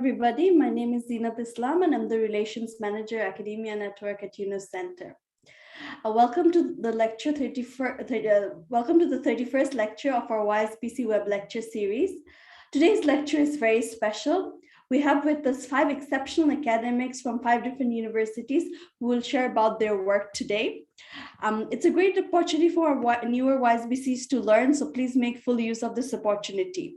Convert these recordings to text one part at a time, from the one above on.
everybody. My name is Zinat Islam, and I'm the Relations Manager, Academia Network at Yunus Center. Welcome to the 31st lecture of our YSBC web lecture series. Today's lecture is very special. We have with us 5 exceptional academics from 5 different universities who will share about their work today. It's a great opportunity for our newer YSBCs to learn, so please make full use of this opportunity.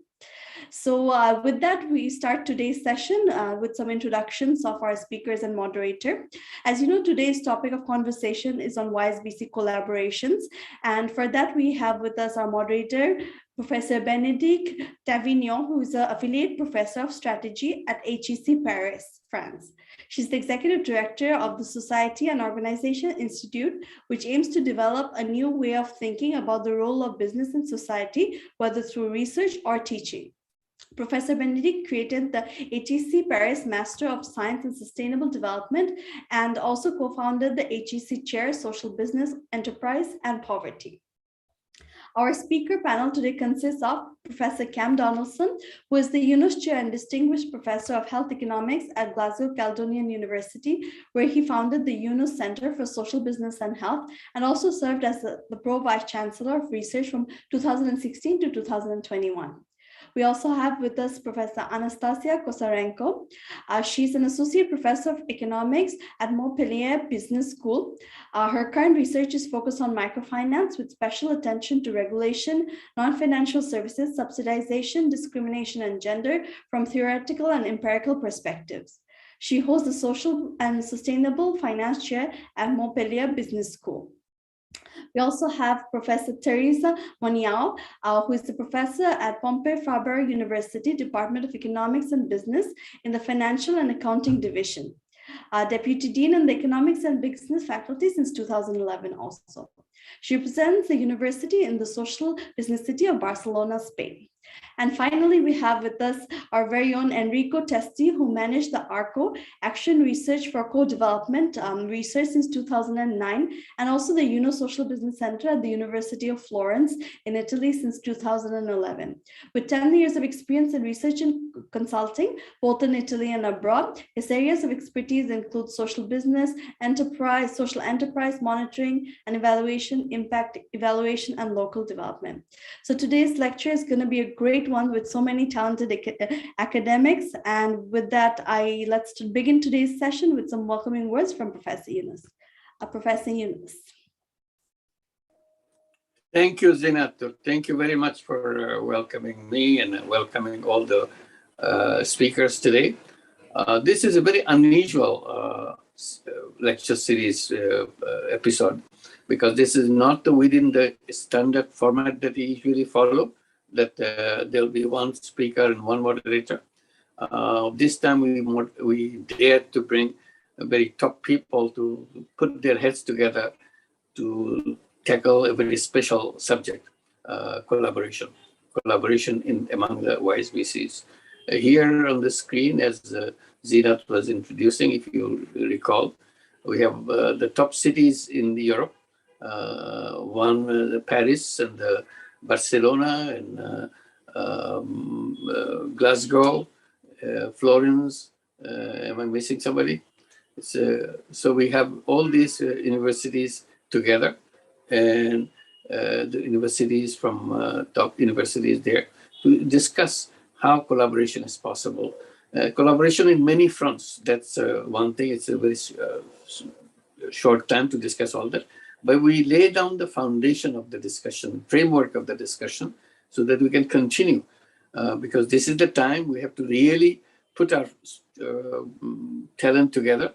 So with that, we start today's session with some introductions of our speakers and moderator. As you know, today's topic of conversation is on YSBC collaborations. And for that, we have with us our moderator, Professor Bénédicte Tavignon, who is an affiliate professor of strategy at HEC Paris, France. She's the executive director of the Society and Organization Institute, which aims to develop a new way of thinking about the role of business in society, whether through research or teaching. Professor Bénédicte created the HEC Paris Master of Science in Sustainable Development and also co-founded the HEC Chair Social Business, Enterprise and Poverty. Our speaker panel today consists of Professor Cam Donaldson, who is the Yunus Chair and Distinguished Professor of Health Economics at Glasgow Caledonian University, where he founded the Yunus Center for Social Business and Health and also served as the Pro Vice Chancellor of Research from 2016 to 2021. We also have with us Professor Anastasia Kosarenko. She's an Associate Professor of Economics at Montpellier Business School. Her current research is focused on microfinance with special attention to regulation, non-financial services, subsidization, discrimination, and gender from theoretical and empirical perspectives. She holds the Social and Sustainable Finance Chair at Montpellier Business School. We also have Professor Teresa Moniao, who is the professor at Pompeu Fabra University, Department of Economics and Business in the Financial and Accounting Division. Deputy Dean in the Economics and Business faculty since 2011 also. She represents the university in the social business city of Barcelona, Spain. And finally, we have with us our very own Enrico Testi, who managed the ARCO, Action Research for Co-Development Research since 2009, and also the Yunus Social Business Center at the University of Florence in Italy since 2011. With 10 years of experience in research and consulting, both in Italy and abroad, his areas of expertise include social business, enterprise, social enterprise monitoring and evaluation, impact evaluation, and local development. So today's lecture is going to be a great one with so many talented academics. And with that, let's begin today's session with some welcoming words from Professor Yunus. Professor Yunus. Thank you, Zinat. Thank you very much for welcoming me and welcoming all the speakers today. This is a very unusual lecture series episode, because this is not within the standard format that we usually follow, that there'll be one speaker and one moderator. This time we dared to bring very top people to put their heads together to tackle a very special subject, collaboration among the YSBCs. Here on the screen, as Zinat was introducing, if you recall, we have the top cities in Europe, Paris and Barcelona and Glasgow, Florence. Am I missing somebody? So we have all these universities together, and the universities from top universities there to discuss how collaboration is possible. Collaboration in many fronts. That's one thing. It's a very short time to discuss all that. But we lay down the foundation of the discussion, framework of the discussion, so that we can continue. Because this is the time we have to really put our talent together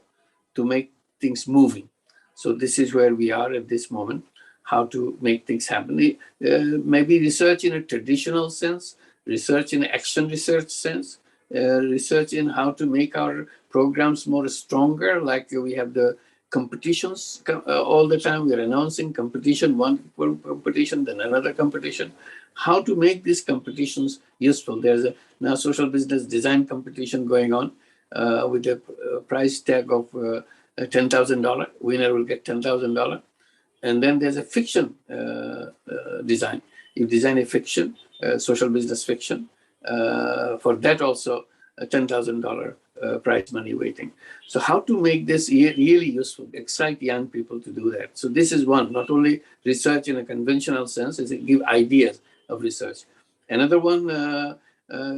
to make things moving. So this is where we are at this moment, how to make things happen. Maybe research in a traditional sense, research in action research sense, research in how to make our programs more stronger, like we have the competitions all the time. We're announcing competition, one competition, then another competition. How to make these competitions useful. There's a now social business design competition going on with a price tag of $10,000. Winner will get $10,000. And then there's a fiction design. You design a fiction, social business fiction. For that also, a $10,000 prize money waiting. So how to make this really useful, excite young people to do that. So this is one, not only research in a conventional sense, is it give ideas of research. Another one,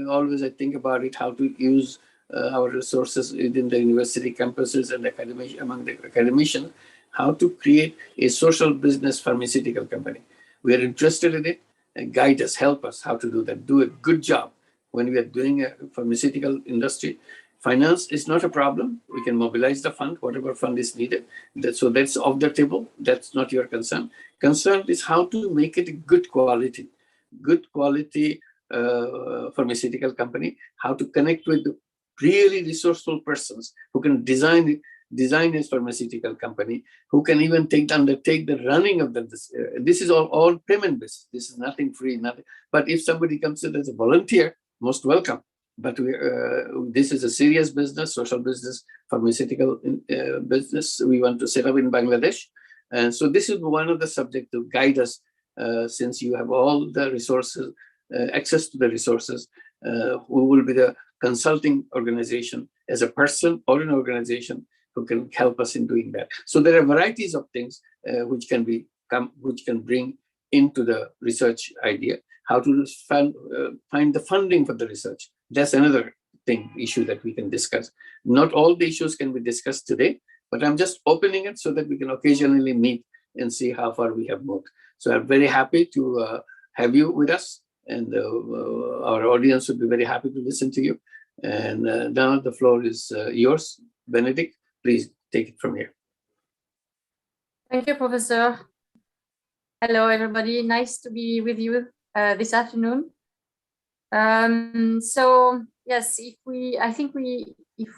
always I think about it, how to use our resources within the university campuses and among the academicians, how to create a social business pharmaceutical company. We are interested in it, and guide us, help us how to do that, do a good job when we are doing a pharmaceutical industry. Finance is not a problem. We can mobilize the fund, whatever fund is needed. So that's off the table. That's not your concern. Concern is how to make it a good quality pharmaceutical company, how to connect with really resourceful persons who can design a pharmaceutical company, who can even undertake the running of this is all payment based. This is nothing free, nothing. But if somebody comes in as a volunteer, most welcome. But this is a serious business, social business, pharmaceutical business we want to set up in Bangladesh. And so this is one of the subjects to guide us, since you have all the resources, access to the resources, who will be the consulting organization as a person or an organization who can help us in doing that. So there are varieties of things which can bring into the research idea. How to find the funding for the research. That's another issue that we can discuss. Not all the issues can be discussed today, but I'm just opening it so that we can occasionally meet and see how far we have moved. So I'm very happy to have you with us, and our audience would be very happy to listen to you. And now the floor is yours, Benedict. Please take it from here. Thank you, Professor. Hello, everybody. Nice to be with you this afternoon. So yes, if we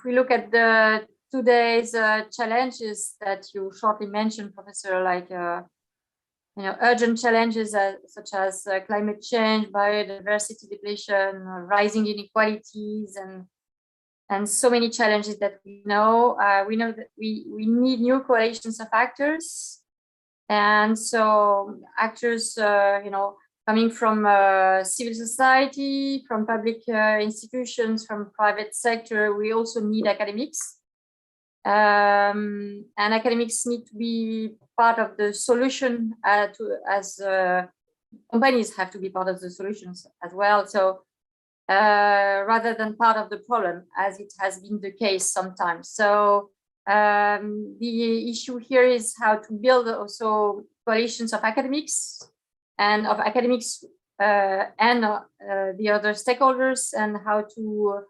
look at the today's challenges that you shortly mentioned, Professor, like urgent challenges such as climate change, biodiversity depletion, rising inequalities, and so many challenges that we know that we need new coalitions of actors, and so actors coming from civil society, from public institutions, from private sector. We also need academics, and academics need to be part of the solution, as companies have to be part of the solutions as well. So rather than part of the problem, as it has been the case sometimes. So the issue here is how to build also coalitions of academics and of academics and the other stakeholders, and how to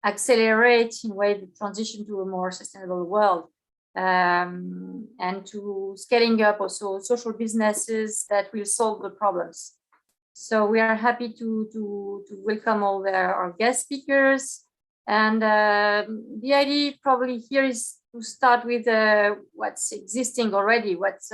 accelerate in a way the transition to a more sustainable world, and to scaling up also social businesses that will solve the problems. So we are happy to welcome all our guest speakers, and the idea probably here is to start with what's existing already, what's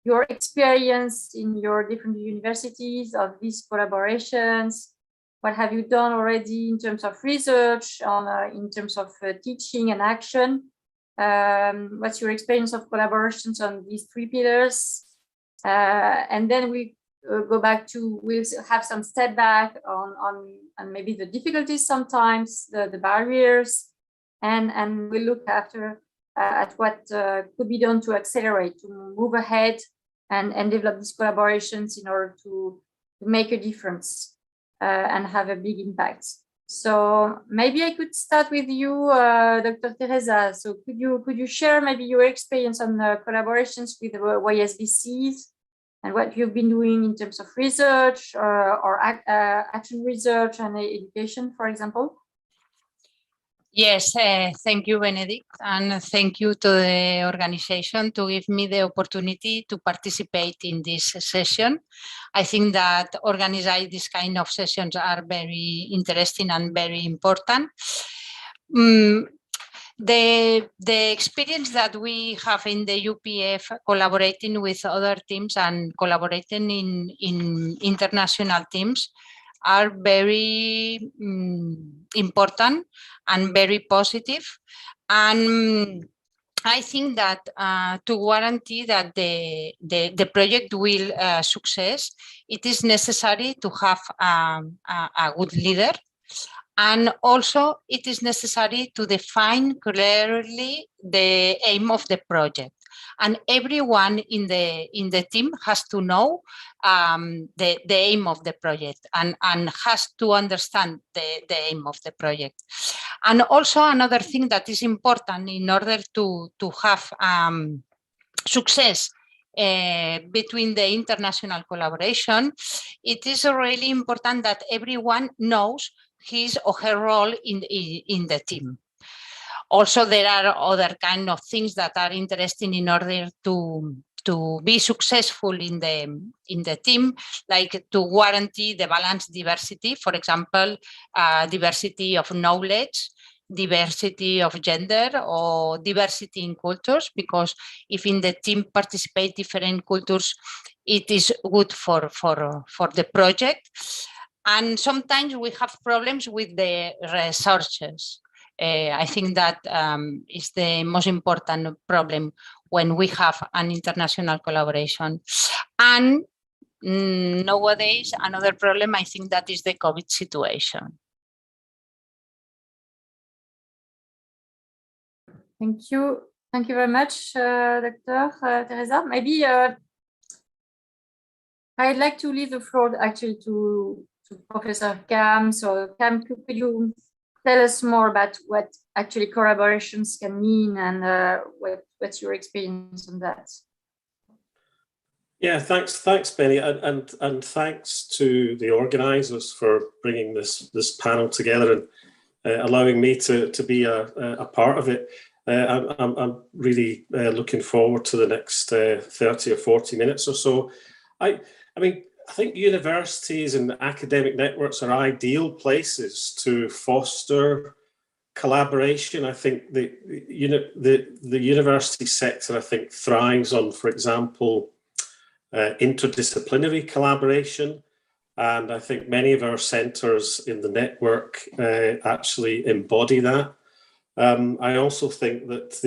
your experience in your different universities of these collaborations. What have you done already in terms of research, in terms of teaching and action? What's your experience of collaborations on these three pillars? And then we go back to, we'll have some step back on maybe the difficulties sometimes, the barriers, and we'll look after at what could be done to accelerate, to move ahead and develop these collaborations in order to make a difference and have a big impact. So maybe I could start with you, Dr. Teresa. So could you share maybe your experience on collaborations with YSBCs and what you've been doing in terms of research or action research and education, for example? Yes, thank you, Benedict, and thank you to the organization to give me the opportunity to participate in this session. I think that organizing this kind of sessions are very interesting and very important. The experience that we have in the UPF collaborating with other teams and collaborating in international teams are very important and very positive. And I think that to guarantee that the project will success, it is necessary to have a good leader. And also, it is necessary to define clearly the aim of the project. And everyone in the team has to know the aim of the project and has to understand the aim of the project. And also another thing that is important in order to have success between the international collaboration, it is really important that everyone knows his or her role in the team. Also, there are other kind of things that are interesting in order to be successful in the team, like to guarantee the balanced diversity, for example, diversity of knowledge, diversity of gender, or diversity in cultures, because if in the team participate different cultures, it is good for the project. And sometimes we have problems with the resources. I think that is the most important problem when we have an international collaboration. And nowadays, another problem, I think that is the COVID situation. Thank you. Thank you very much, Dr. Teresa. Maybe I'd like to leave the floor actually to Professor Cam. So Cam, could you tell us more about what actually collaborations can mean and what's your experience on that? Yeah, thanks, Benny, and thanks to the organisers for bringing this panel together and allowing me to be a part of it. I'm really looking forward to the next 30 or 40 minutes or so. I mean, I think universities and academic networks are ideal places to foster collaboration. I think the university sector, I think, thrives on, for example, interdisciplinary collaboration. And I think many of our centres in the network actually embody that. I also think that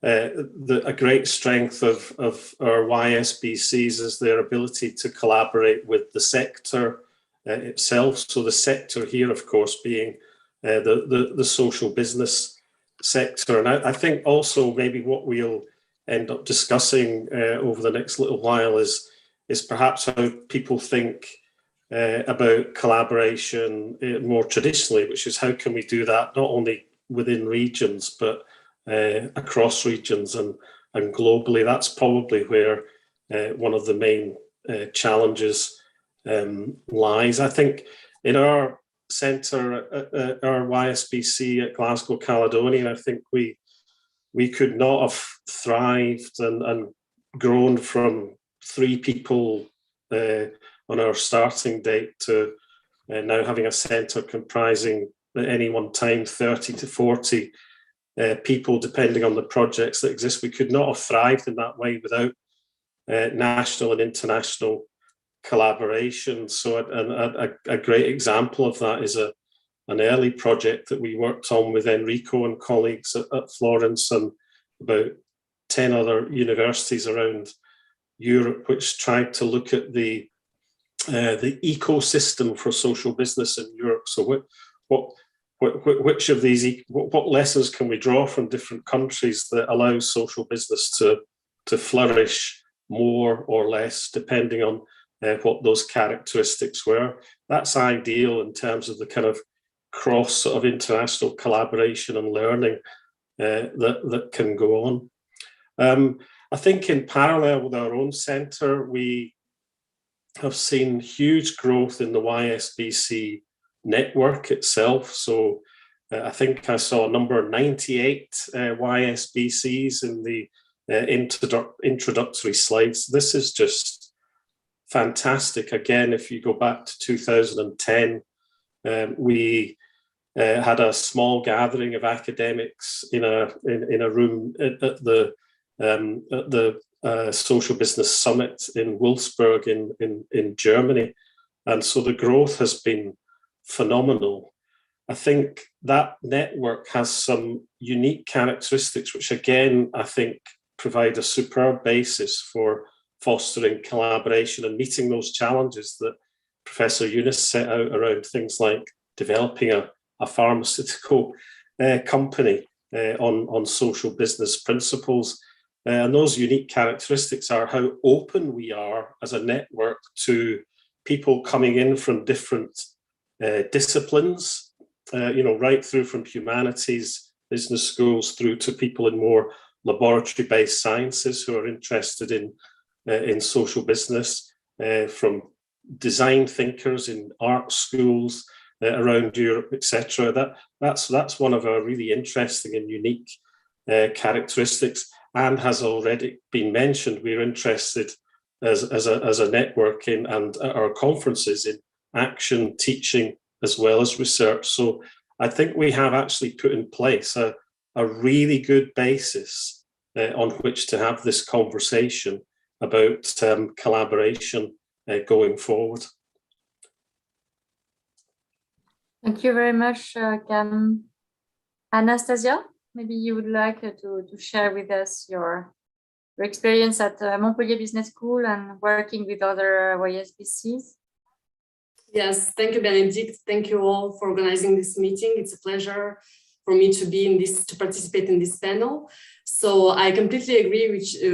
a great strength of our YSBCs is their ability to collaborate with the sector itself. So the sector here, of course, being the social business sector. And I think also maybe what we'll end up discussing over the next little while is perhaps how people think about collaboration more traditionally, which is how can we do that not only within regions but across regions and globally. That's probably where one of the main challenges lies. I think in our centre, our YSBC at Glasgow Caledonian, I think we could not have thrived and grown from 3 people on our starting date to now having a centre comprising at any one time 30 to 40 people, depending on the projects that exist. We could not have thrived in that way without national and international collaboration. So a great example of that is an early project that we worked on with Enrico and colleagues at Florence and about 10 other universities around Europe, which tried to look at the ecosystem for social business in Europe. So which of these, what lessons can we draw from different countries that allow social business to flourish more or less, depending on what those characteristics were? That's ideal in terms of the kind of cross sort of international collaboration and learning that can go on. I think in parallel with our own centre, we have seen huge growth in the YSBC network itself. So I think I saw number 98 YSBCs in the introductory slides. This is just fantastic. Again, if you go back to 2010, we had a small gathering of academics in a room at the Social Business Summit in Wolfsburg in Germany. And so the growth has been phenomenal. I think that network has some unique characteristics, which again, I think provide a superb basis for fostering collaboration and meeting those challenges that Professor Yunus set out around things like developing a pharmaceutical company on social business principles. And those unique characteristics are how open we are as a network to people coming in from different disciplines, right through from humanities, business schools, through to people in more laboratory-based sciences who are interested in social business, from design thinkers in art schools around Europe, etc. That's one of our really interesting and unique characteristics, and has already been mentioned. We're interested as a network in and our conferences in action, teaching, as well as research. So I think we have actually put in place a really good basis on which to have this conversation about collaboration going forward. Thank you very much, Cam. Anastasia, maybe you would like to share with us your experience at Montpellier Business School and working with other YSBCs. Yes, thank you, Benedict. Thank you all for organizing this meeting. It's a pleasure for me to be in this, to participate in this panel. So I completely agree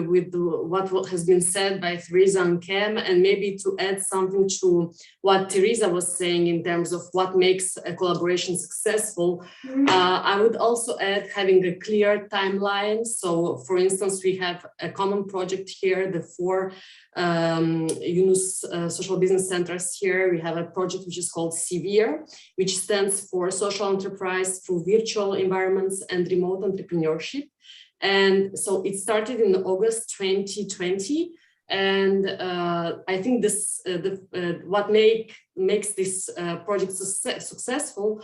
with what has been said by Teresa and Cam, and maybe to add something to what Teresa was saying in terms of what makes a collaboration successful. I would also add having a clear timeline. So for instance, we have a common project here, the 4 UNUS social business centers here. We have a project which is called SEVERE, which stands for Social Enterprise through Virtual Environments and Remote Entrepreneurship. And so it started in August 2020. And I think this what makes this project successful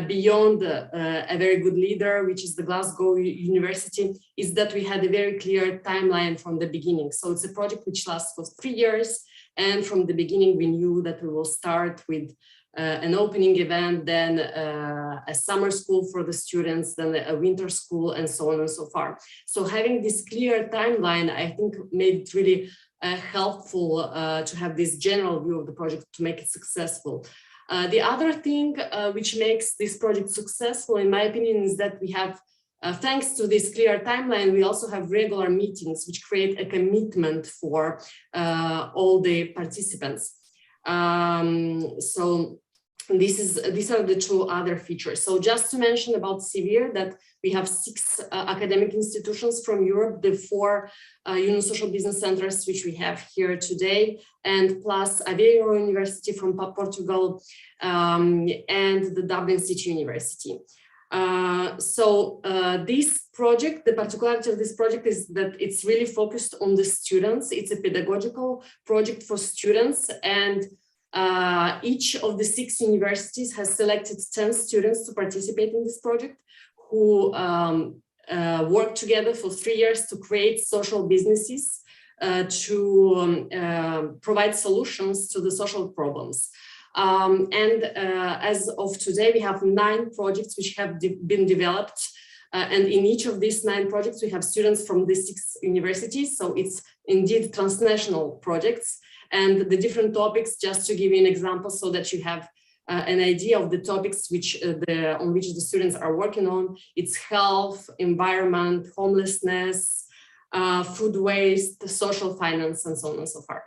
beyond a very good leader, which is the Glasgow University, is that we had a very clear timeline from the beginning. So it's a project which lasts for 3 years. And from the beginning, we knew that we will start with an opening event, then a summer school for the students, then a winter school, and so on and so far. So having this clear timeline, I think made it really helpful to have this general view of the project to make it successful. The other thing which makes this project successful, in my opinion, is that we have, thanks to this clear timeline, we also have regular meetings which create a commitment for all the participants. So these are the 2 other features. So just to mention about SEVERE, that we have 6 academic institutions from Europe, the 4 UNUS social business centers which we have here today, and plus Aveiro University from Portugal, and the Dublin City University. This project, the particularity of this project is that it's really focused on the students. It's a pedagogical project for students, and each of the 6 universities has selected 10 students to participate in this project, who work together for 3 years to create social businesses to provide solutions to the social problems. As of today, we have 9 projects which have been developed. And in each of these 9 projects, we have students from the 6 universities. So it's indeed transnational projects. And the different topics, just to give you an example so that you have an idea of the topics on which the students are working on. It's health, environment, homelessness, food waste, social finance, and so on and so forth.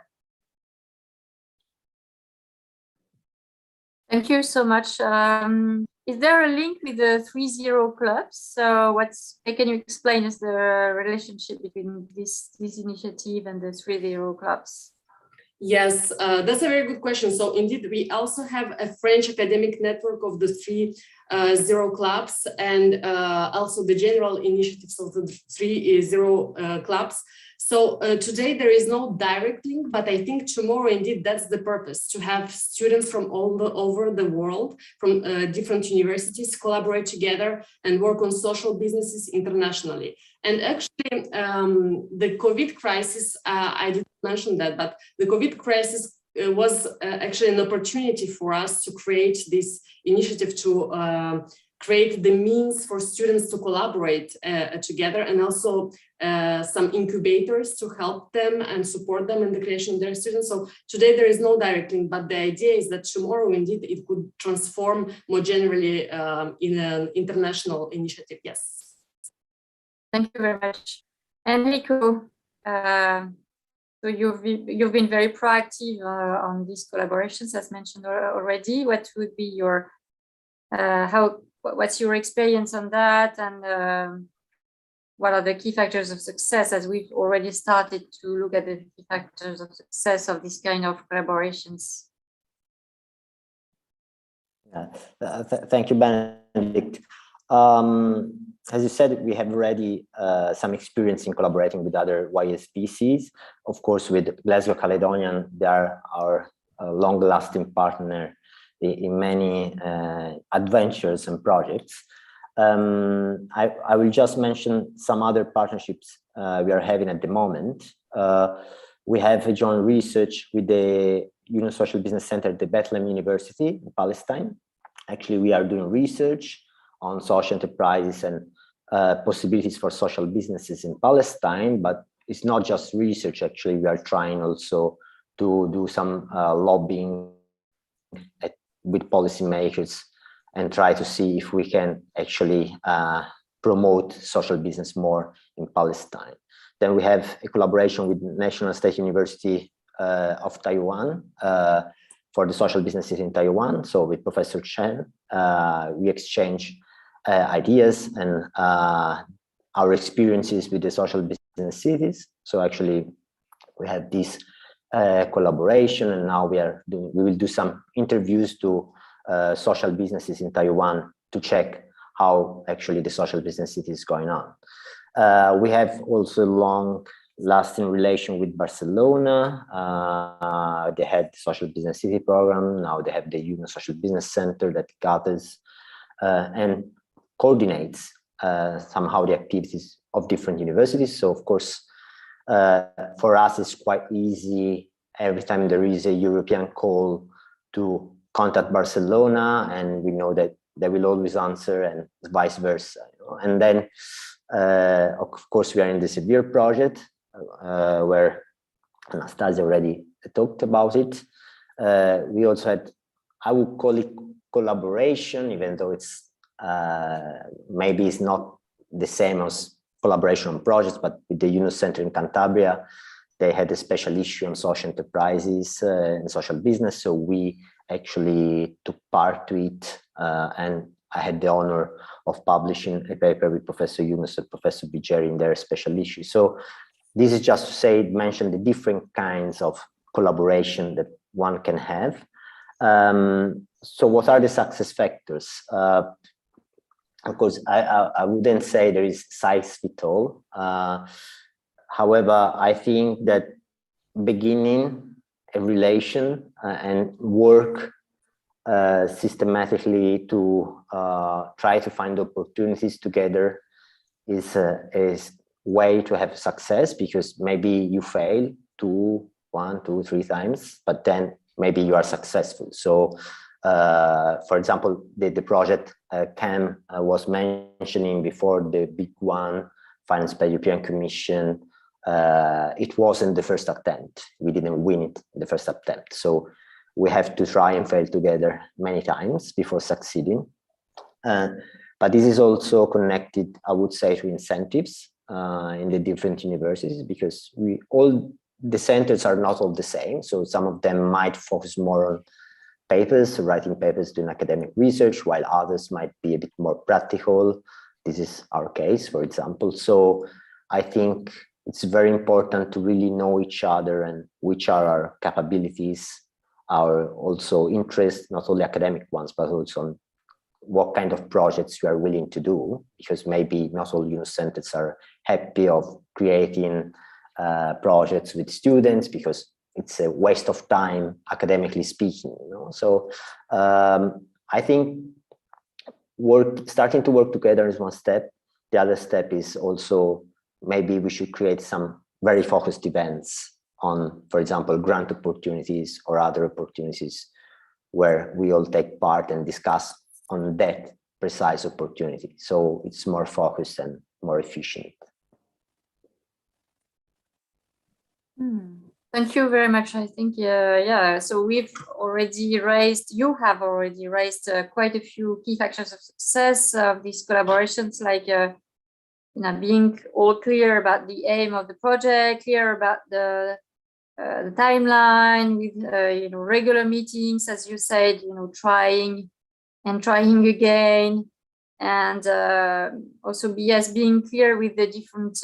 Thank you so much. Is there a link with the 3-0 clubs? So can you explain us the relationship between this initiative and the 3-0 clubs? Yes, that's a very good question. So indeed, we also have a French academic network of the 3-0 clubs, and also the general initiatives of the 3-0 clubs. So today there is no direct link, but I think tomorrow, indeed, that's the purpose, to have students from all over the world, from different universities, collaborate together and work on social businesses internationally. And actually, the COVID crisis, I didn't mention that, but the COVID crisis was actually an opportunity for us to create this initiative to create the means for students to collaborate together, and also some incubators to help them and support them in the creation of their students. So today there is no direct link, but the idea is that tomorrow indeed it could transform more generally in an international initiative. Yes. Thank you very much. Enrico, so you've been very proactive on these collaborations, as mentioned already. What would be your what's your experience on that, and what are the key factors of success, as we've already started to look at the key factors of success of this kind of collaborations? Thank you, Benedict. As you said, we have already some experience in collaborating with other YSBCs. Of course, with Glasgow Caledonian, they are our long-lasting partner in many adventures and projects. I will just mention some other partnerships we are having at the moment. We have a joint research with the Social Business Center at the Bethlehem University in Palestine. Actually, we are doing research on social enterprises and possibilities for social businesses in Palestine, but it's not just research. Actually, we are trying also to do some lobbying with policymakers and try to see if we can actually promote social business more in Palestine. Then we have a collaboration with National State University of Taiwan for the social businesses in Taiwan. So with Professor Chen, we exchange ideas and our experiences with the social business cities. So actually, we have this collaboration, and now we will do some interviews to social businesses in Taiwan to check how actually the social business city is going on. We have also long-lasting relation with Barcelona. They had the social business city program. Now they have the Social Business Center that gathers and coordinates somehow the activities of different universities. So of course, for us, it's quite easy every time there is a European call to contact Barcelona, and we know that they will always answer, and vice versa. And then, of course, we are in the Severe project, where Anastasia already talked about it. We also had, I would call it collaboration, even though it's maybe it's not the same as collaboration on projects, but with the Center in Cantabria, they had a special issue on social enterprises and social business. So we actually took part to it, and I had the honor of publishing a paper with Professor Yunus and Professor Bijeri in their special issue. So this is just to mention the different kinds of collaboration that one can have. So what are the success factors? Of course, I wouldn't say there is size fit all. However, I think that beginning a relation and work systematically to try to find opportunities together is a way to have success, because maybe you fail 1, 2, 3 times, but then maybe you are successful. So for example, the project Cam was mentioning before, the big one financed by the European Commission, it wasn't the first attempt. We didn't win it in the first attempt. So we have to try and fail together many times before succeeding. But this is also connected, I would say, to incentives in the different universities, because all the centers are not all the same. So some of them might focus more on papers, writing papers, doing academic research, while others might be a bit more practical. This is our case, for example. So I think it's very important to really know each other and which are our capabilities, our also interests, not only academic ones, but also on what kind of projects you are willing to do, because maybe not all centers are happy of creating projects with students, because it's a waste of time, academically speaking. So I think starting to work together is one step. The other step is also maybe we should create some very focused events on, for example, grant opportunities or other opportunities where we all take part and discuss on that precise opportunity. So it's more focused and more efficient. Thank you very much. I think, yeah, so you have already raised quite a few key factors of success of these collaborations, like being all clear about the aim of the project, clear about the timeline with regular meetings, as you said, trying again, and also being clear with the different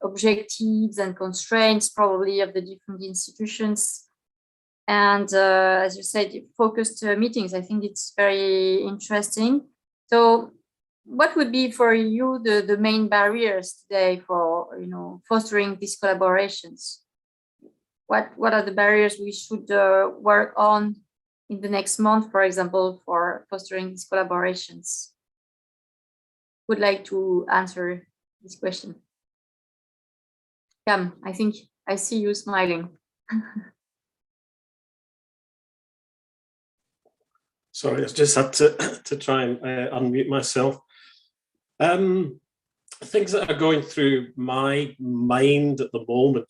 objectives and constraints probably of the different institutions. And as you said, focused meetings. I think it's very interesting. So what would be for you the main barriers today for fostering these collaborations? What are the barriers we should work on in the next month, for example, for fostering these collaborations? Would like to answer this question? Cam, I think I see you smiling. Sorry, I just had to try and unmute myself. Things that are going through my mind at the moment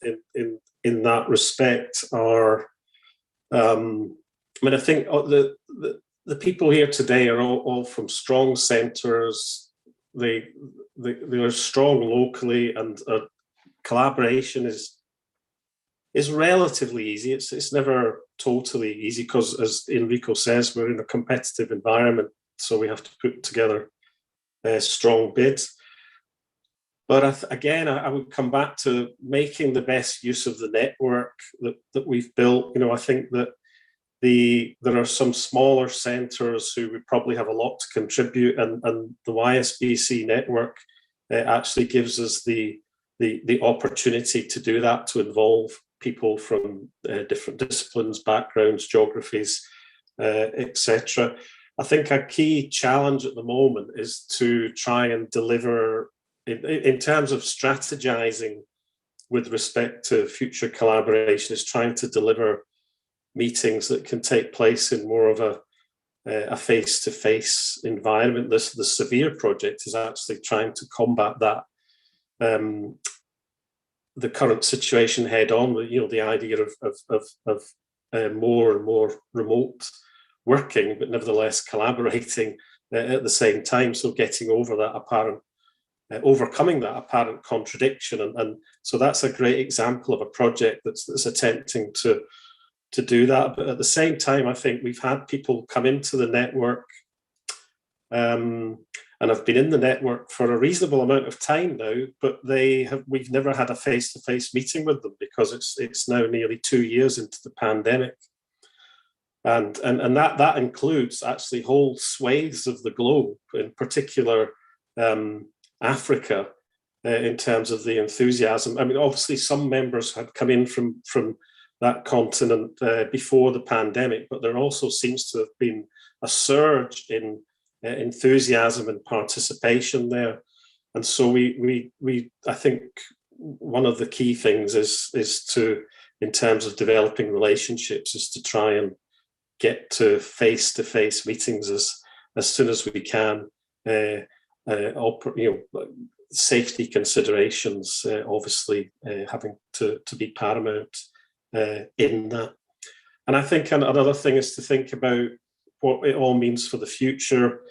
in that respect are, I think the people here today are all from strong centres. They are strong locally, and collaboration is relatively easy. It's never totally easy because, as Enrico says, we're in a competitive environment, so we have to put together strong bids. But again, I would come back to making the best use of the network that we've built. I think that there are some smaller centres who would probably have a lot to contribute, and the YSBC network actually gives us the opportunity to do that, to involve people from different disciplines, backgrounds, geographies, etc. I think a key challenge at the moment is to try and deliver, in terms of strategizing with respect to future collaboration, is trying to deliver meetings that can take place in more of a face-to-face environment. The Severe project is actually trying to combat that, the current situation head on, with the idea of more and more remote working, but nevertheless collaborating at the same time. So getting over that overcoming that apparent contradiction, and so that's a great example of a project that's attempting to do that. But at the same time, I think we've had people come into the network, and I've been in the network for a reasonable amount of time now, but we've never had a face-to-face meeting with them because it's now nearly 2 years into the pandemic. And that includes actually whole swathes of the globe, in particular Africa, in terms of the enthusiasm. Obviously some members had come in from that continent before the pandemic, but there also seems to have been a surge in enthusiasm and participation there. And so I think one of the key things is to, in terms of developing relationships, is to try and get to face-to-face meetings as soon as we can. Safety considerations obviously having to be paramount in that. And I think another thing is to think about what it all means for the future.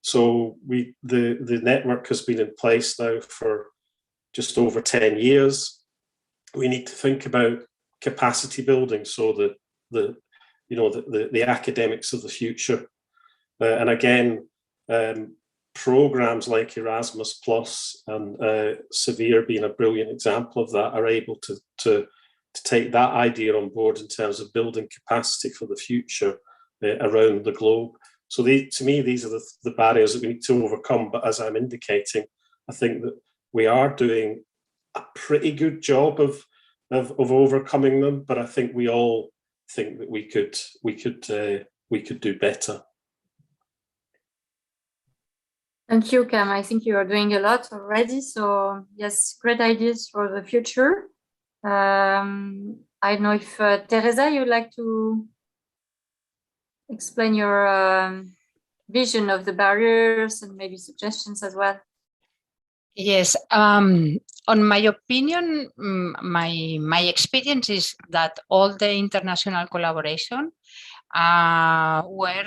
So the network has been in place now for just over 10 years. We need to think about capacity building, so the academics of the future. And again, programs like Erasmus Plus and Severe being a brilliant example of that are able to take that idea on board in terms of building capacity for the future around the globe. So to me, these are the barriers that we need to overcome. But as I'm indicating, I think that we are doing a pretty good job of overcoming them. But I think we all think that we could do better. Thank you, Cam. I think you are doing a lot already. So yes, great ideas for the future. I don't know if Teresa, you'd like to explain your vision of the barriers and maybe suggestions as well? Yes, on my opinion, my experience is that all the international collaboration were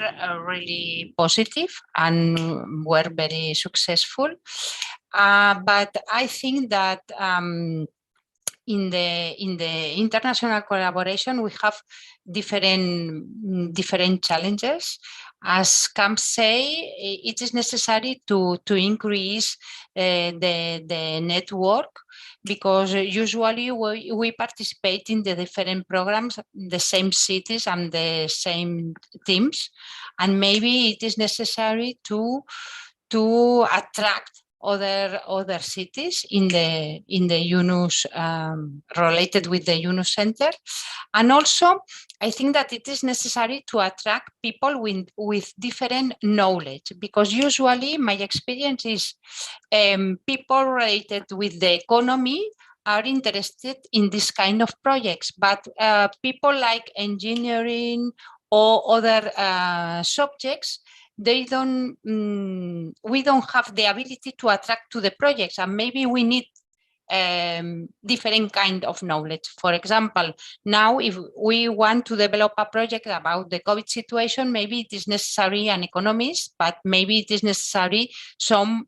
really positive and were very successful. But I think that in the international collaboration, we have different challenges. As Camp say, it is necessary to increase the network, because usually we participate in the different programs, the same cities and the same teams, and maybe it is necessary to attract other cities in the UNUS related with the UNUS Center. And also, I think that it is necessary to attract people with different knowledge, because usually my experience is people related with the economy are interested in this kind of projects, but people like engineering or other subjects, we don't have the ability to attract to the projects, and maybe we need different kind of knowledge. For example, now if we want to develop a project about the COVID situation, maybe it is necessary an economist, but maybe it is necessary someone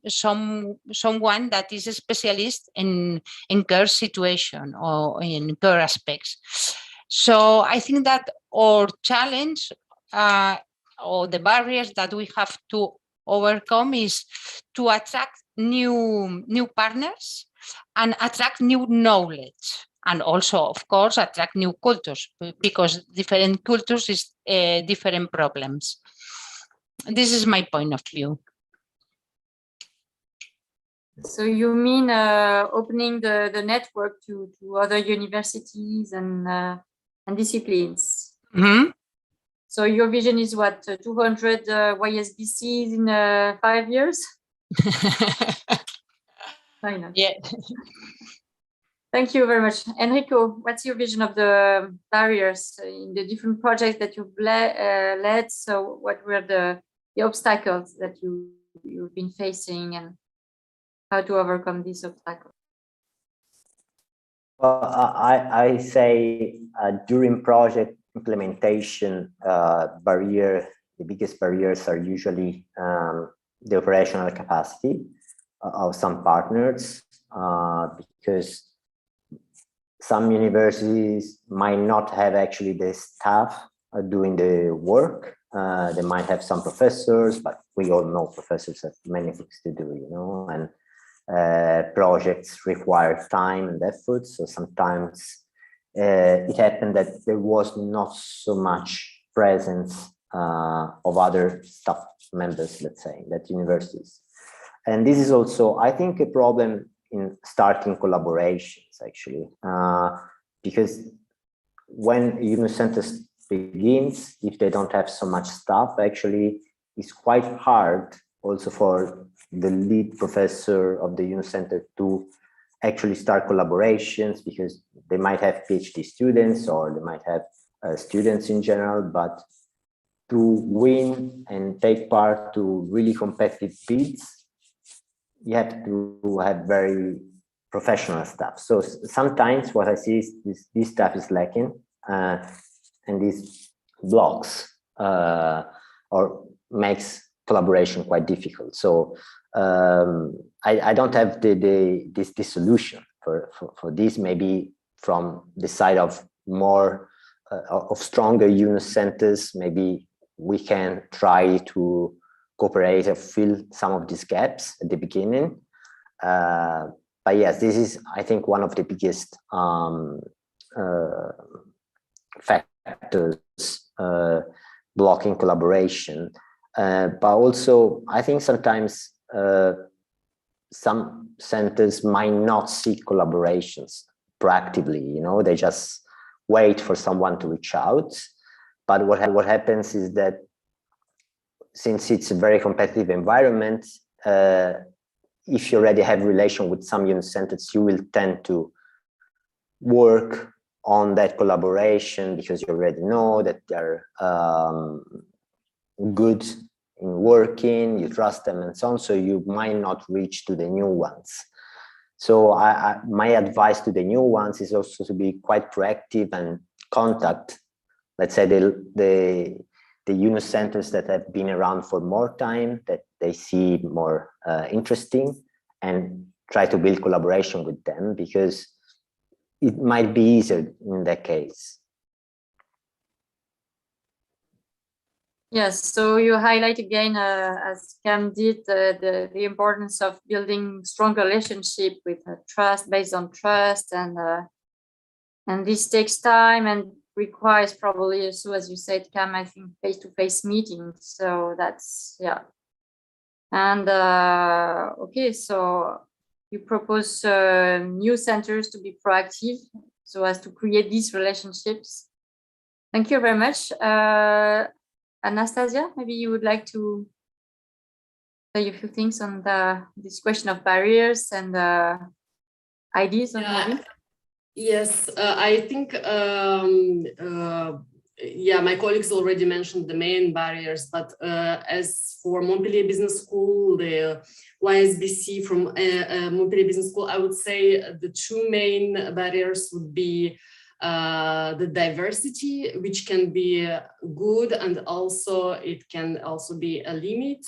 that is a specialist in care situation or in care aspects. So I think that our challenge or the barriers that we have to overcome is to attract new partners and attract new knowledge, and also, of course, attract new cultures, because different cultures is different problems. This is my point of view. So you mean opening the network to other universities and disciplines? Mm-hmm. So your vision is what, 200 YSBCs in 5 years? Why not? Yeah. Thank you very much. Enrico, what's your vision of the barriers in the different projects that you've led? So what were the obstacles that you've been facing, and how to overcome these obstacles? Well, I say during project implementation, the biggest barriers are usually the operational capacity of some partners, because some universities might not have actually the staff doing the work. They might have some professors, but we all know professors have many things to do, and projects require time and effort. So sometimes it happened that there was not so much presence of other staff members, let's say, at universities. And this is also, I think, a problem in starting collaborations, actually, because when UNUS Center begins, if they don't have so much staff, actually, it's quite hard also for the lead professor of the UNUS Center to actually start collaborations, because they might have PhD students or they might have students in general, but to win and take part to really competitive bids, you have to have very professional staff. So sometimes what I see is this staff is lacking, and this blocks or makes collaboration quite difficult. So I don't have this solution for this. Maybe from the side of more of stronger UNUS centers, maybe we can try to cooperate or fill some of these gaps at the beginning. But yes, this is, I think, one of the biggest factors blocking collaboration. But also, I think sometimes some centers might not seek collaborations proactively. They just wait for someone to reach out. But what happens is that since it's a very competitive environment, if you already have a relation with some UNUS centers, you will tend to work on that collaboration because you already know that they're good working, you trust them and so on, so you might not reach to the new ones. So my advice to the new ones is also to be quite proactive and contact, let's say, the UNO centers that have been around for more time, that they see more interesting, and try to build collaboration with them, because it might be easier in that case. Yes, so you highlight again, as Cam did, the importance of building strong relationship with trust, based on trust, and this takes time and requires probably, so as you said, Cam, I think face-to-face meetings. So that's, yeah. And okay, so you propose new centers to be proactive so as to create these relationships. Thank you very much. Anastasia, maybe you would like to say a few things on this question of barriers and ideas on moving. Yes, I think, yeah, my colleagues already mentioned the main barriers, but as for Montpellier Business School, the YSBC from Montpellier Business School, I would say the two main barriers would be the diversity, which can be good, and also it can also be a limit.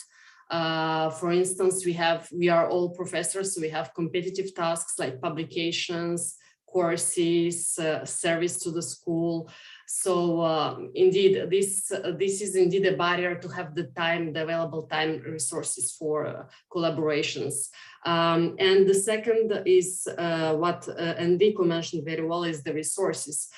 For instance, we are all professors, so we have competitive tasks like publications, courses, service to the school. So indeed, this is indeed a barrier to have the time, the available time, resources for collaborations. And the second is what Enrico mentioned very well, is the resources.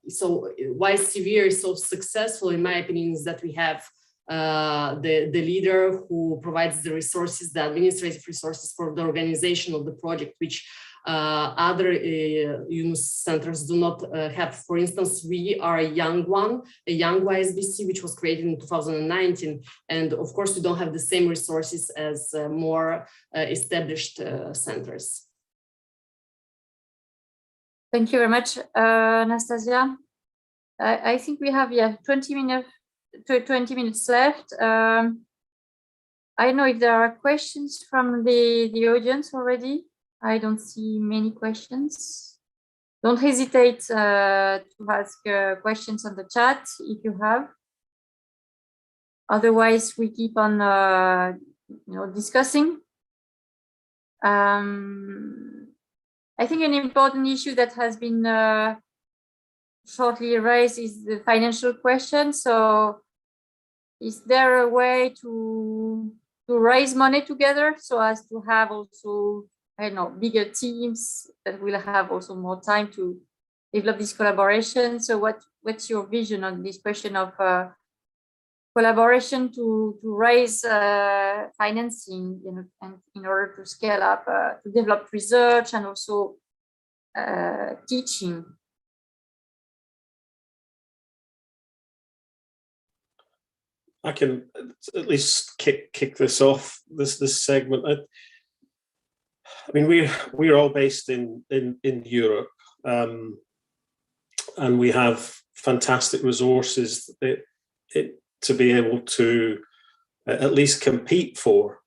So why Severe is so successful, in my opinion, is that we have the leader who provides the resources, the administrative resources for the organization of the project, which other UNO centers do not have. For instance, we are a young one, a young YSBC, which was created in 2019. And of course, we don't have the same resources as more established centers. Thank you very much, Anastasia. I think we have 20 minutes left. I don't know if there are questions from the audience already. I don't see many questions. Don't hesitate to ask questions on the chat if you have. Otherwise, we keep on discussing. I think an important issue that has been shortly raised is the financial question. So is there a way to raise money together so as to have also, I don't know, bigger teams that will have also more time to develop this collaboration? So what's your vision on this question of collaboration to raise financing, and in order to scale up, to develop research and also teaching? I can at least kick this off, this segment. I mean, we're all based in Europe, and we have fantastic resources to be able to at least compete for,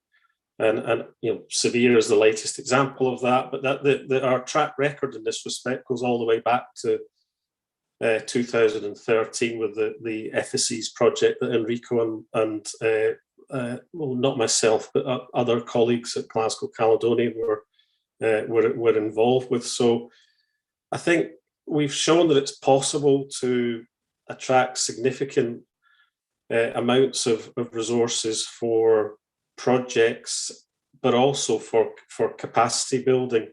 and Severe is the latest example of that. But that our track record in this respect goes all the way back to 2013 with the Ephesus project that Enrico and well, not myself, but other colleagues at Glasgow Caledonian were involved with. So I think we've shown that it's possible to attract significant amounts of resources for projects, but also for capacity building.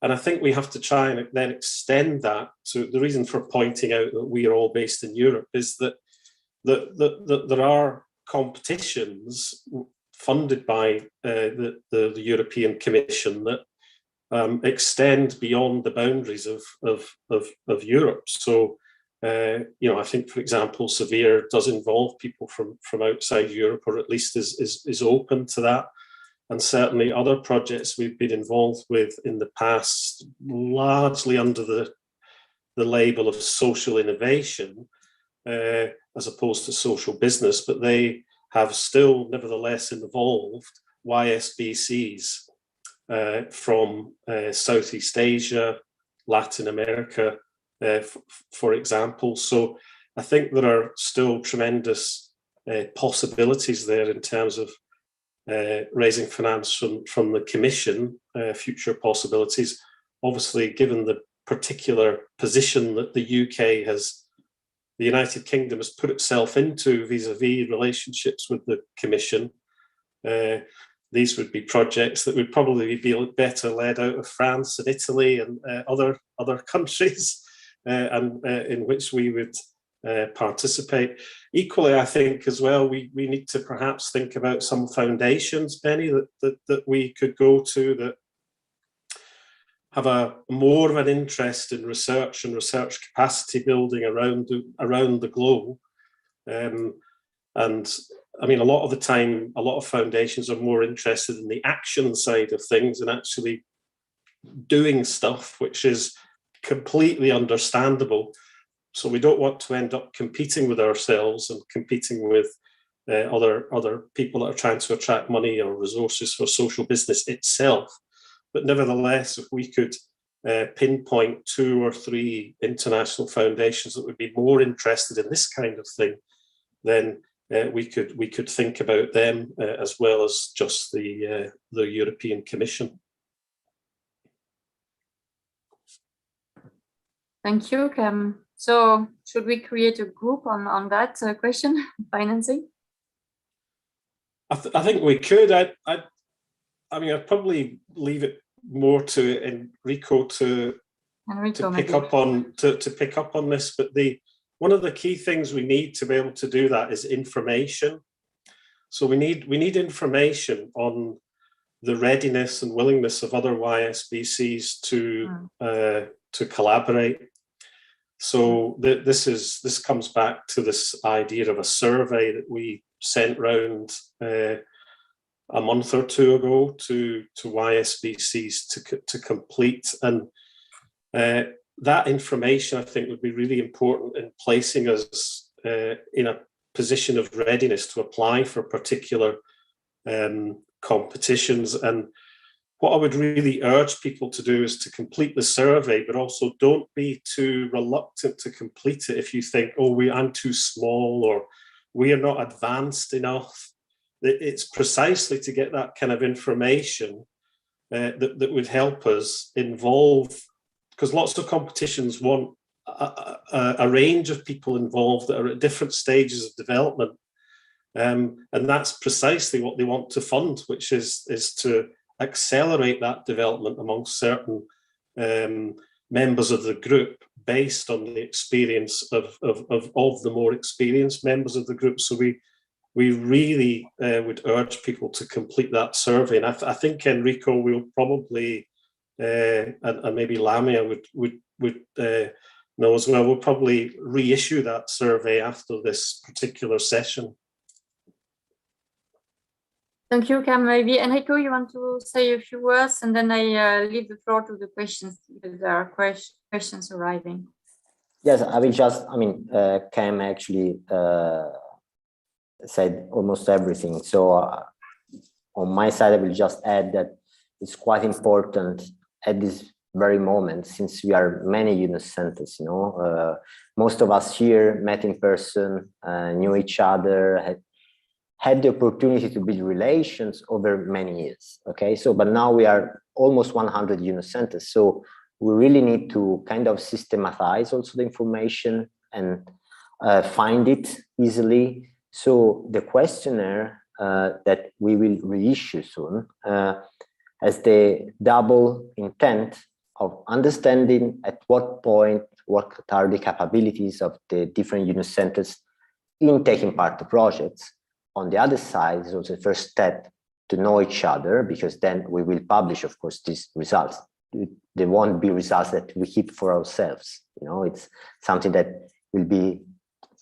And I think we have to try and then extend that to the reason for pointing out that we are all based in Europe is that there are competitions funded by the European Commission that extend beyond the boundaries of Europe. So, I think, for example, Severe does involve people from outside Europe, or at least is open to that. And certainly other projects we've been involved with in the past, largely under the label of social innovation, as opposed to social business, but they have still nevertheless involved YSBCs from Southeast Asia, Latin America, for example. So I think there are still tremendous possibilities there in terms of raising finance from the Commission, future possibilities. Obviously, given the particular position that the United Kingdom has put itself into vis-a-vis relationships with the Commission, these would be projects that would probably be better led out of France and Italy and other countries, and in which we would participate. Equally, I think as well, we need to perhaps think about some foundations, Benny, that we could go to that have a more of an interest in research and research capacity building around the globe. And I mean, a lot of the time, a lot of foundations are more interested in the action side of things and actually doing stuff, which is completely understandable. So we don't want to end up competing with ourselves and competing with other people that are trying to attract money or resources for social business itself. But nevertheless, if we could pinpoint 2 or 3 international foundations that would be more interested in this kind of thing, then we could think about them as well as just the European Commission. Thank you, Cam. So should we create a group on that question, financing? I think we could. I mean, I'd probably leave it more to Enrico to pick up on this. But one of the key things we need to be able to do that is information. So we need information on the readiness and willingness of other YSBCs to collaborate. So this comes back to this idea of a survey that we sent round a month or 2 ago to YSBCs to complete, and that information I think would be really important in placing us in a position of readiness to apply for particular competitions. And what I would really urge people to do is to complete the survey, but also don't be too reluctant to complete it if you think, oh, I'm too small or we are not advanced enough. It's precisely to get that kind of information that would help us involve, because lots of competitions want a range of people involved that are at different stages of development. And that's precisely what they want to fund, which is to accelerate that development amongst certain members of the group based on the experience of the more experienced members of the group. So we really would urge people to complete that survey. And I think Enrico will probably, and maybe Lamia would know as well, we'll probably reissue that survey after this particular session. Thank you, Cam. Maybe Enrico, you want to say a few words, and then I leave the floor to the questions because there are questions arriving. Yes, I will just, Cam actually said almost everything. So on my side, I will just add that it's quite important at this very moment, since we are many unit centers, most of us here met in person, knew each other, had the opportunity to build relations over many years. Okay, so but now we are almost 100 unit centers, so we really need to kind of systematize also the information and find it easily. So the questionnaire that we will reissue soon has the double intent of understanding at what point, what are the capabilities of the different unit centers in taking part to projects. On the other side is also the first step to know each other, because then we will publish, of course, these results. They won't be results that we keep for ourselves. It's something that will be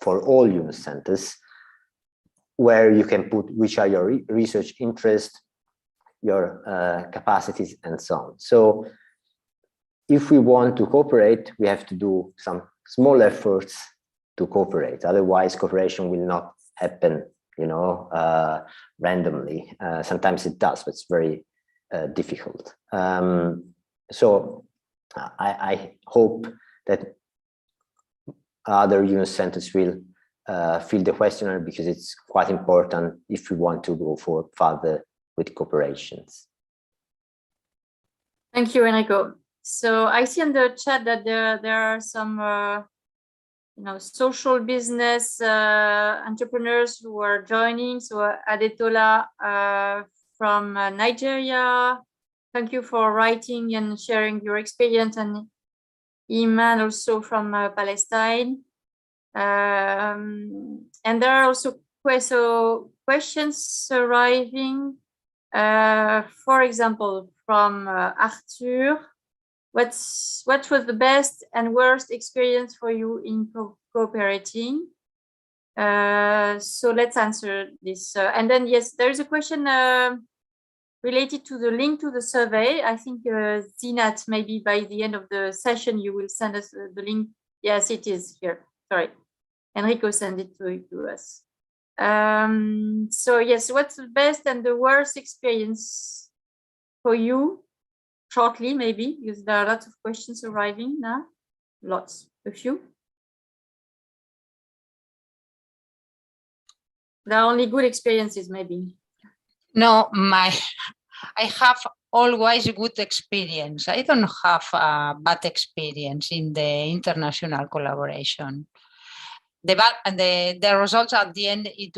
for all unit centers, where you can put which are your research interests, your capacities, and so on. So if we want to cooperate, we have to do some small efforts cooperate. Otherwise, cooperation will not happen, randomly. Sometimes it does, but it's very difficult. So I hope that other UNOS centers will fill the questionnaire, because it's quite important if we want to go further with cooperations. Thank you, Enrico. So I see in the chat that there are some social business entrepreneurs who are joining. So Adetola from Nigeria, thank you for writing and sharing your experience, and Iman also from Palestine. And there are also questions arriving. For example, from Arthur. What was the best and worst experience for you in cooperating? So let's answer this. And then, yes, there is a question related to the link to the survey. I think Zinat, maybe by the end of the session, you will send us the link. Yes, it is here. Sorry. Enrico sent it to us. So yes, what's the best and the worst experience for you? Shortly, maybe, because there are lots of questions arriving now. Lots, a few. There are only good experiences, maybe. No, I have always good experience. I don't have a bad experience in the international collaboration. The results at the end, it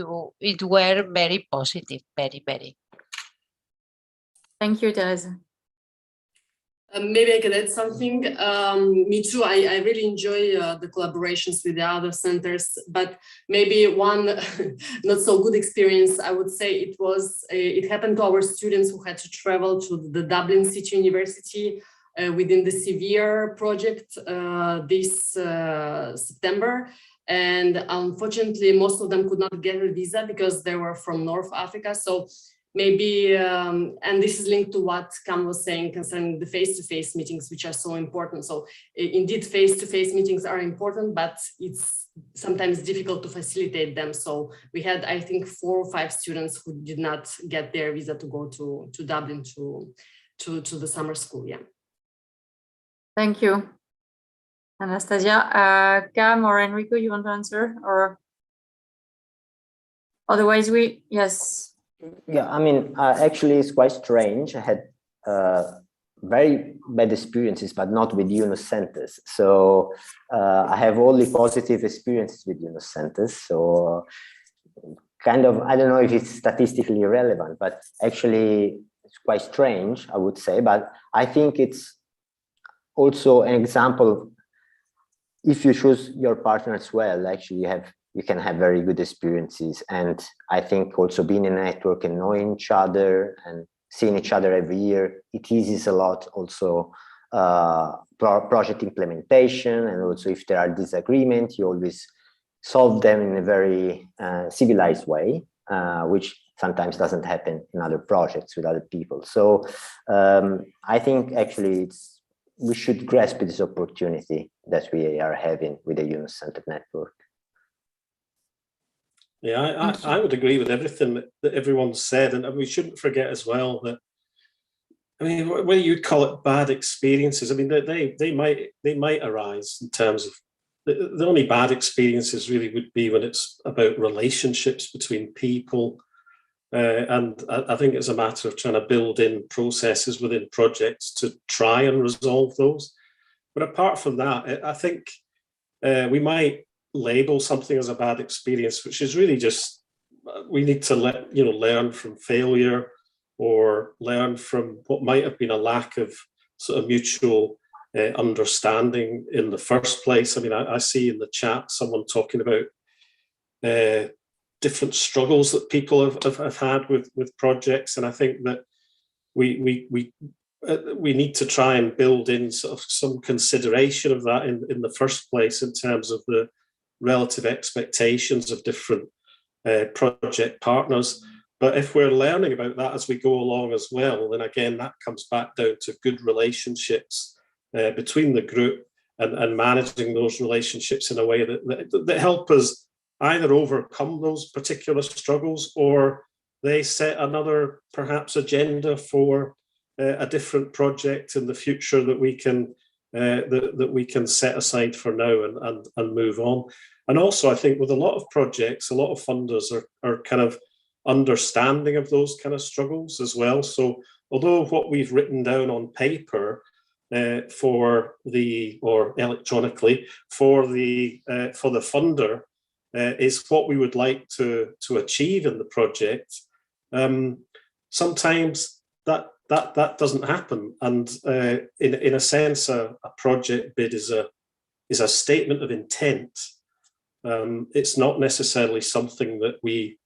were very positive, very, very. Thank you, Teresa. Maybe I can add something. Me too. I really enjoy the collaborations with the other centers, but maybe one not so good experience, I would say it happened to our students who had to travel to the Dublin City University within the Severe project this September. And unfortunately, most of them could not get a visa because they were from North Africa. So maybe, and this is linked to what Cam was saying concerning the face-to-face meetings, which are so important. So indeed, face-to-face meetings are important, but it's sometimes difficult to facilitate them. So we had, I think, 4 or 5 students who did not get their visa to go to Dublin to the summer school. Yeah. Thank you, Anastasia. Cam or Enrico, you want to answer? Or otherwise yes. Yeah, I mean, actually, it's quite strange. I had very bad experiences, but not with UNOS centers. So I have only positive experiences with UNOS centers. So kind of, I don't know if it's statistically relevant, but actually it's quite strange, I would say. But I think it's also an example. If you choose your partners well, actually you can have very good experiences. And I think also being in a network and knowing each other and seeing each other every year, it eases a lot also project implementation. And also if there are disagreements, you always solve them in a very civilized way, which sometimes doesn't happen in other projects with other people. So I think actually we should grasp this opportunity that we are having with the UNOS-centered network. Yeah, I would agree with everything that everyone said, and we shouldn't forget as well that, I mean, whether you'd call it bad experiences, I mean, they might arise in terms of the only bad experiences really would be when it's about relationships between people, and I think it's a matter of trying to build in processes within projects to try and resolve those. But apart from that, I think we might label something as a bad experience, which is really just we need to learn from failure or learn from what might have been a lack of sort of mutual understanding in the first place. I mean, I see in the chat someone talking about different struggles that people have had with projects, and I think that we need to try and build in sort of some consideration of that in the first place in terms of the relative expectations of different project partners. But if we're learning about that as we go along as well, then again, that comes back down to good relationships between the group and managing those relationships in a way that help us either overcome those particular struggles, or they set another perhaps agenda for a different project in the future that we can set aside for now and move on. And also, I think with a lot of projects, a lot of funders are kind of understanding of those kind of struggles as well. So although what we've written down on paper or electronically for the funder is what we would like to achieve in the project, sometimes that doesn't happen. And in a sense, a project bid is a statement of intent. It's not necessarily something that we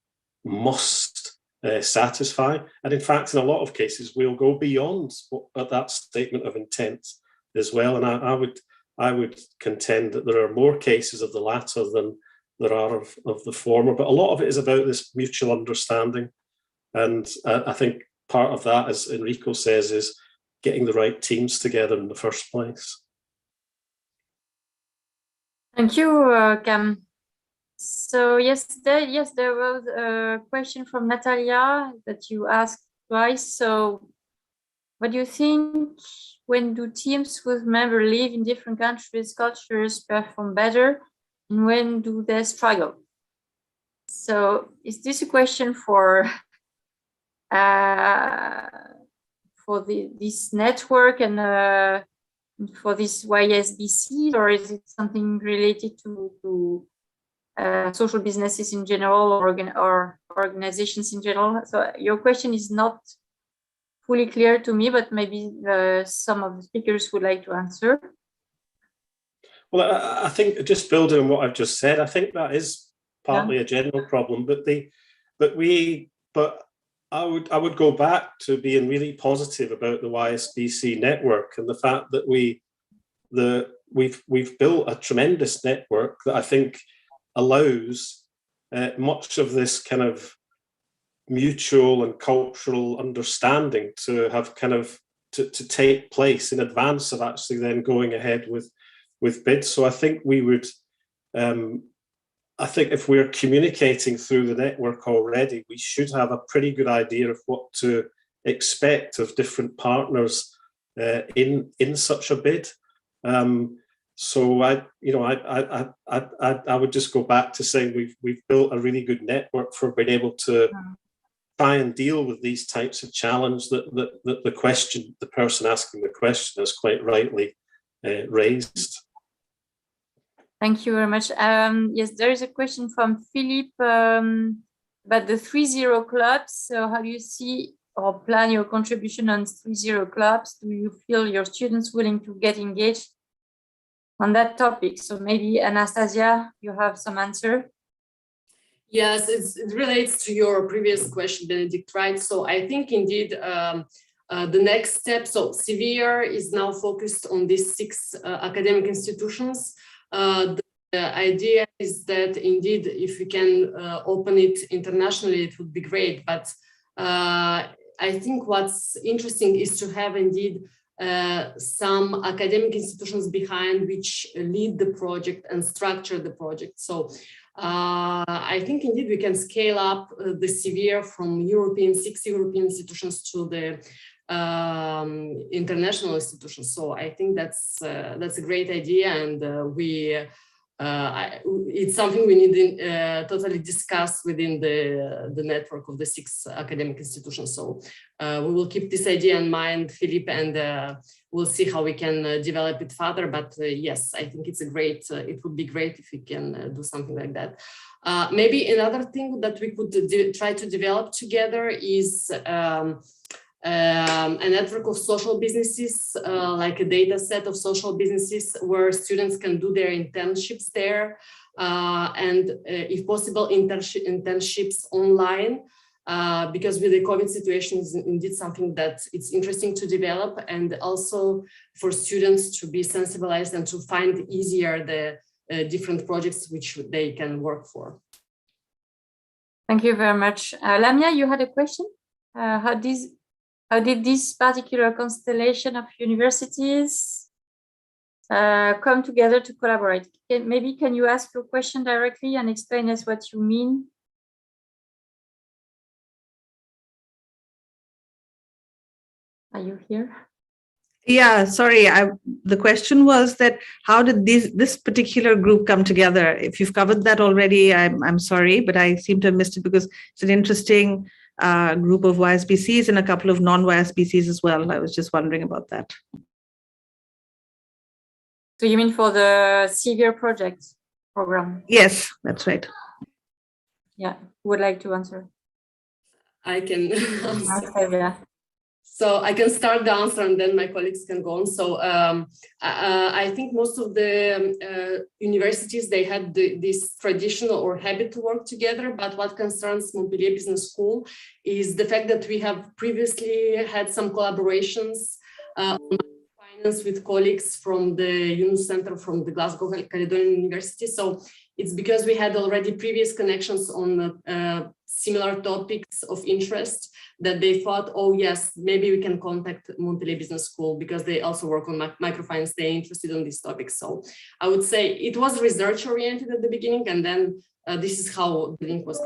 must satisfy. And in fact, in a lot of cases, we'll go beyond that statement of intent as well. And I would contend that there are more cases of the latter than there are of the former. But a lot of it is about this mutual understanding. And I think part of that, as Enrico says, is getting the right teams together in the first place. Thank you, Cam. So yes, there was a question from Natalia that you asked twice. So what do you think, when do teams whose members live in different countries, cultures perform better, and when do they struggle? So is this a question for this network and for this YSBC, or is it something related to social businesses in general, or organizations in general? So your question is not fully clear to me, but maybe some of the speakers would like to answer. Well, I think, just building on what I've just said, I think that is partly a general problem. But I would go back to being really positive about the YSBC network and the fact that we've built a tremendous network that I think allows much of this kind of mutual and cultural understanding to have kind of to take place in advance of actually then going ahead with bids. So I think we would, I think if we're communicating through the network already, we should have a pretty good idea of what to expect of different partners in such a bid. So I would just go back to saying we've built a really good network for being able to try and deal with these types of challenge that the person asking the question has quite rightly raised. Thank you very much. Yes, there is a question from Philip about the 3-0 clubs. So how do you see or plan your contribution on 3-0 clubs? Do you feel your students willing to get engaged on that topic? So maybe Anastasia, you have some answer. Yes, it relates to your previous question, Benedict, right? So I think indeed the next step, so CVR is now focused on these 6 academic institutions. The idea is that indeed, if we can open it internationally, it would be great. But I think what's interesting is to have indeed some academic institutions behind which lead the project and structure the project. So I think indeed we can scale up the CVR from 6 European institutions to the international institutions. So I think that's a great idea, and it's something we need to totally discuss within the network of the 6 academic institutions. So we will keep this idea in mind, Philippe, and we'll see how we can develop it further. But yes, I think it would be great if we can do something like that. Maybe another thing that we could try to develop together is a network of social businesses, like a data set of social businesses where students can do their internships there, and if possible, internships online, because with the COVID situation is indeed something that it's interesting to develop, and also for students to be sensibilized and to find easier the different projects which they can work for. Thank you very much. Lamia, you had a question? How did this particular constellation of universities come together to collaborate. Maybe can you ask your question directly and explain us what you mean? Are you here? Yeah, sorry. The question was that how did this particular group come together? If you've covered that already, I'm sorry, but I seem to have missed it because it's an interesting group of YSBCs and a couple of non-YSBCs as well. I was just wondering about that. So you mean for the Severe Project program? Yes, that's right. Yeah, who would like to answer? I can answer. Okay, yeah. So I can start the answer and then my colleagues can go on. So I think most of the universities, they had this traditional or habit to work together. But what concerns Montpellier Business School is the fact that we have previously had some collaborations on finance with colleagues from the Yunus Center from the Glasgow Caledonian University. So it's because we had already previous connections on similar topics of interest that they thought, oh yes, maybe we can contact Montpellier Business School because they also work on microfinance, they're interested in these topics. So I would say it was research oriented at the beginning, and then this is how the link was.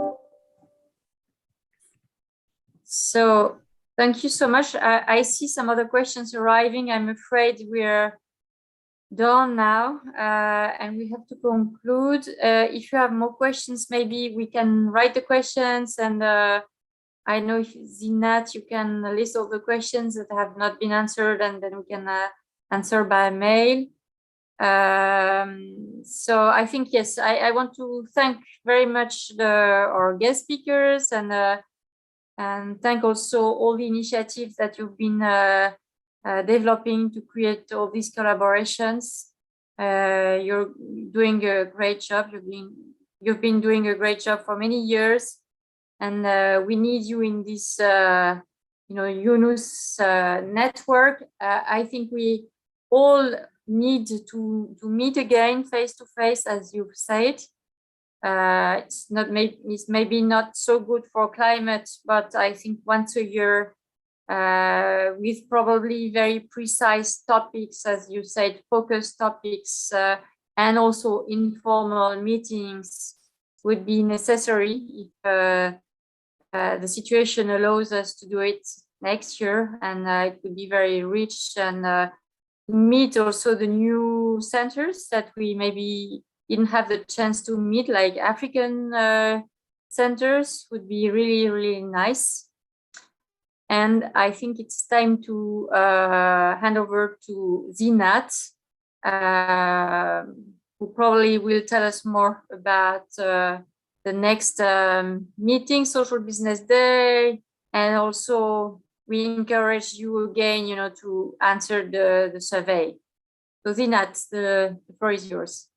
So thank you so much. I see some other questions arriving. I'm afraid we're done now and we have to conclude. If you have more questions, maybe we can write the questions, and I know if Zinat, you can list all the questions that have not been answered, and then we can answer by mail. So I think, yes, I want to thank very much our guest speakers, and thank also all the initiatives that you've been developing to create all these collaborations. You're doing a great job. You've been doing a great job for many years, and we need you in this, Yunus network. I think we all need to meet again face to face, as you've said. It's maybe not so good for climate, but I think once a year, with probably very precise topics, as you said, focused topics, and also informal meetings would be necessary if the situation allows us to do it next year, and it would be very rich, and meet also the new centers that we maybe didn't have the chance to meet, like African centers would be really, really nice. And I think it's time to hand over to Zinat, who probably will tell us more about the next meeting, Social Business Day, and also we encourage you again, to answer the survey. So Zinat, the floor is yours.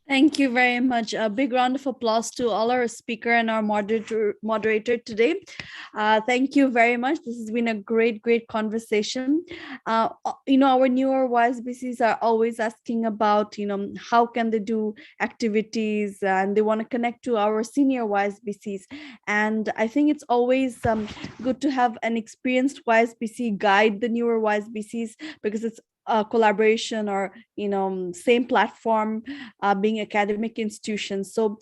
Thank you very much. A big round of applause to all our speaker and our moderator today. Thank you very much. This has been a great conversation. Our newer YSBCs are always asking about, how can they do activities, and they want to connect to our senior YSBCs. And I think it's always good to have an experienced YSBC guide the newer YSBCs, because it's collaboration, or same platform, being academic institutions. So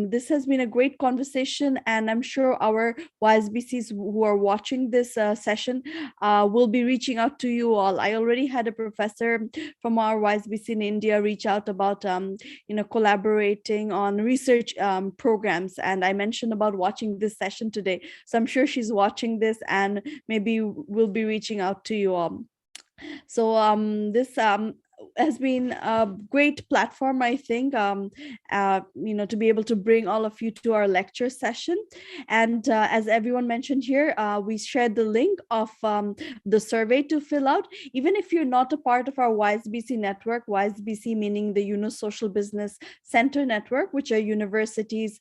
this has been a great conversation, and I'm sure our YSBCs who are watching this session will be reaching out to you all. I already had a professor from our YSBC in India reach out about collaborating on research programs, and I mentioned about watching this session today. So I'm sure she's watching this and maybe will be reaching out to you all. So this has been a great platform, I think, to be able to bring all of you to our lecture session. And as everyone mentioned here, we shared the link of the survey to fill out. Even if you're not a part of our YSBC network, YSBC meaning the Yunus Social Business Center Network, which are universities,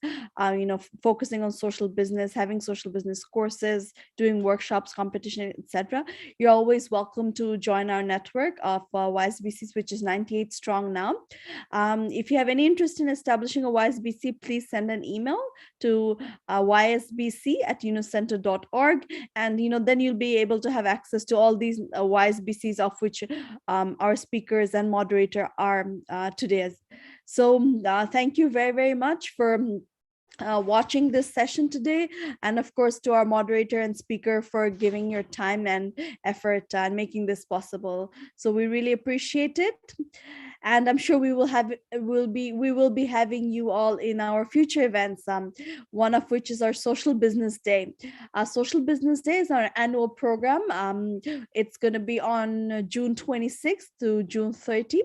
focusing on social business, having social business courses, doing workshops, competition, etc. You're always welcome to join our network of YSBCs, which which is 98 strong now. If you have any interest in establishing a YSBC, please send an email to ysbc@unicenter.org, and then you'll be able to have access to all these YSBCs, of which our speakers and moderator are today. So thank you very, very much for watching this session today, and of course to our moderator and speaker for giving your time and effort and making this possible. So we really appreciate it, and I'm sure we will be having you all in our future events, one of which is our Social Business Day. Our Social Business Day is our annual program. It's going to be on June 26th to June 30.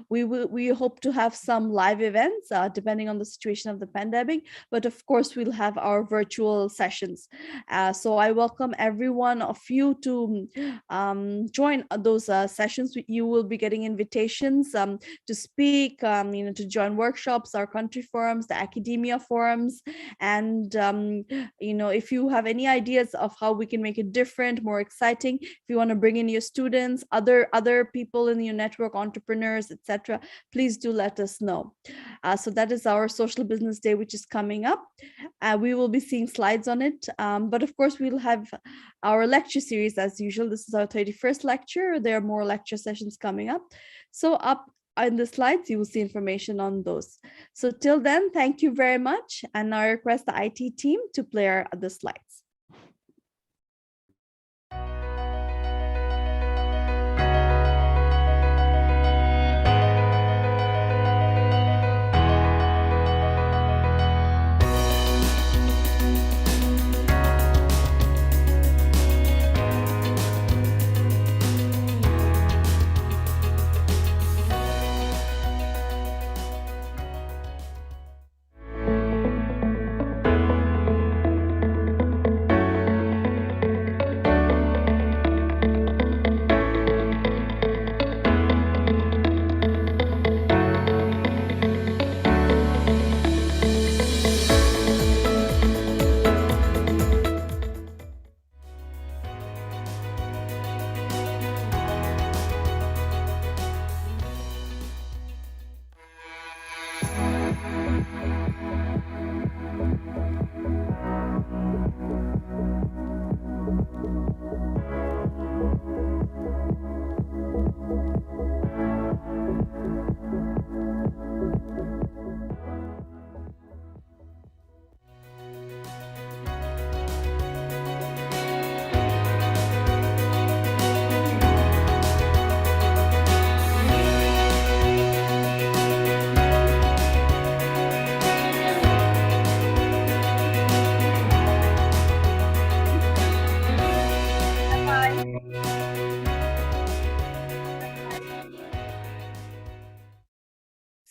We hope to have some live events depending on the situation of the pandemic, but of course we'll have our virtual sessions. So I welcome every one of you to join those sessions. You will be getting invitations to speak, to join workshops, our country forums, the academia forums, and if you have any ideas of how we can make it different, more exciting, if you want to bring in your students, other people in your network, entrepreneurs, etc., please do let us know. So that is our Social Business Day, which is coming up. We will be seeing slides on it, but of course we'll have our lecture series as usual. This is our 31st lecture. There are more lecture sessions coming up. So up in the slides, you will see information on those. So till then, thank you very much. And I request the IT team to play the slides.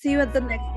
See you at the next lecture.